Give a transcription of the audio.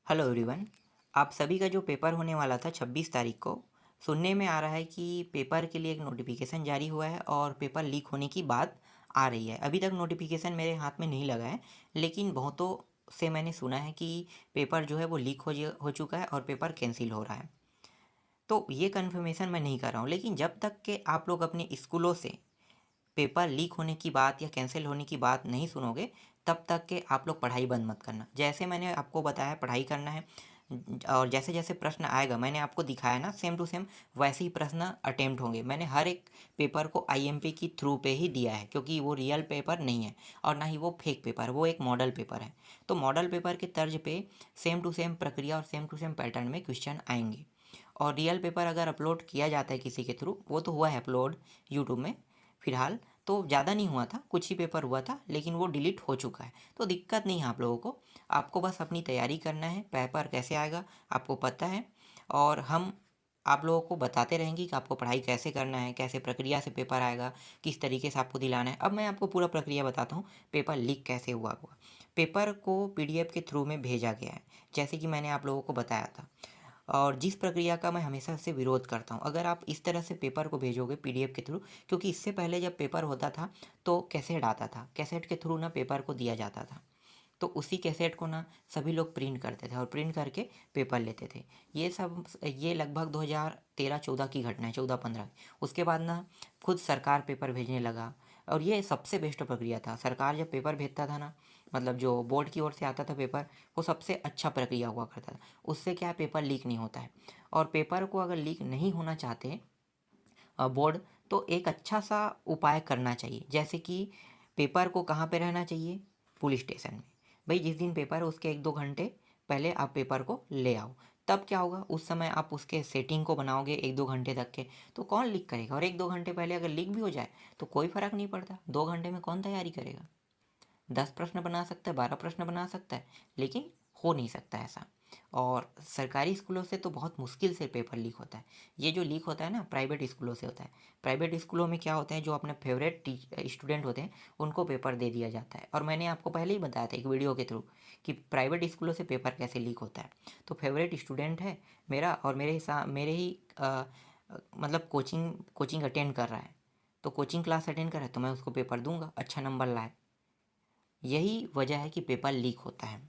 Hello everyone. आप सभी का जो पेपर होने वाला था 26 तारीख को, सुनने में आ रहा है कि पेपर के लिए एक नोटिफिकेशन जारी हुआ है और पेपर लीक होने की बात आ रही है। अभी तक नोटिफिकेशन मेरे हाथ में नहीं लगा है, लेकिन बहुतों से मैंने सुना है कि पेपर जो है वो लीक हो चुका है और पेपर कैंसिल हो रहा है। तो ये कन्फर्मेशन मैं नहीं कर रहा हूँ, लेकिन जब तक कि आप लोग अपने स्कूलों से पेपर लीक होने की बात या कैंसिल होने की बात नहीं सुनोगे, तब तक के आप लोग पढ़ाई बंद मत करना। जैसे मैंने आपको बताया पढ़ाई करना है, और जैसे जैसे प्रश्न आएगा मैंने आपको दिखाया ना, सेम टू सेम वैसे ही प्रश्न अटेम्प्ट होंगे। मैंने हर एक पेपर को आईएमपी की थ्रू पे ही दिया है, क्योंकि वो रियल पेपर नहीं है और ना ही वो फेक पेपर, वो एक मॉडल पेपर है। तो मॉडल पेपर के तर्ज पे सेम टू सेम प्रक्रिया और सेम टू सेम पैटर्न में क्वेश्चन आएंगे। और रियल पेपर अगर अपलोड किया जाता है किसी के थ्रू, वो तो हुआ है अपलोड यूट्यूब में फ़िलहाल, तो ज़्यादा नहीं हुआ था, कुछ ही पेपर हुआ था, लेकिन वो डिलीट हो चुका है। तो दिक्कत नहीं है आप लोगों को, आपको बस अपनी तैयारी करना है। पेपर कैसे आएगा आपको पता है, और हम आप लोगों को बताते रहेंगे कि आपको पढ़ाई कैसे करना है, कैसे प्रक्रिया से पेपर आएगा, किस तरीके से आपको दिलाना है। अब मैं आपको पूरा प्रक्रिया बताता हूँ, पेपर लीक कैसे हुआ। पेपर को पीडीएफ के थ्रू में भेजा गया है, जैसे कि मैंने आप लोगों को बताया था, और जिस प्रक्रिया का मैं हमेशा से विरोध करता हूँ। अगर आप इस तरह से पेपर को भेजोगे पीडीएफ के थ्रू, क्योंकि इससे पहले जब पेपर होता था तो कैसेट आता था, कैसेट के थ्रू ना पेपर को दिया जाता था। तो उसी कैसेट को ना सभी लोग प्रिंट करते थे और प्रिंट करके पेपर लेते थे। ये लगभग 2013-14 की घटना है, 14-15। उसके बाद ना खुद सरकार पेपर भेजने लगा, और ये सबसे बेस्ट प्रक्रिया था। सरकार जब पेपर भेजता था ना, मतलब जो बोर्ड की ओर से आता था पेपर, वो सबसे अच्छा प्रक्रिया हुआ करता था। उससे क्या है, पेपर लीक नहीं होता है। और पेपर को अगर लीक नहीं होना चाहते बोर्ड, तो एक अच्छा सा उपाय करना चाहिए। जैसे कि पेपर को कहाँ पे रहना चाहिए, पुलिस स्टेशन में। भाई जिस दिन पेपर है उसके 1-2 घंटे पहले आप पेपर को ले आओ। तब क्या होगा, उस समय आप उसके सेटिंग को बनाओगे 1-2 घंटे तक के, तो कौन लीक करेगा। और 1-2 घंटे पहले अगर लीक भी हो जाए तो कोई फ़र्क नहीं पड़ता, 2 घंटे में कौन तैयारी करेगा। 10 प्रश्न बना सकता है, 12 प्रश्न बना सकता है, लेकिन हो नहीं सकता ऐसा। और सरकारी स्कूलों से तो बहुत मुश्किल से पेपर लीक होता है। ये जो लीक होता है ना, प्राइवेट स्कूलों से होता है। प्राइवेट स्कूलों में क्या होता है, जो अपने फेवरेट स्टूडेंट होते हैं उनको पेपर दे दिया जाता है। और मैंने आपको पहले ही बताया था एक वीडियो के थ्रू कि प्राइवेट स्कूलों से पेपर कैसे लीक होता है। तो फेवरेट स्टूडेंट है मेरा, और मेरे ही मतलब कोचिंग अटेंड कर रहा है, तो कोचिंग क्लास अटेंड कर रहा है, तो मैं उसको पेपर दूंगा, अच्छा नंबर लाए। यही वजह है कि पेपर लीक होता है।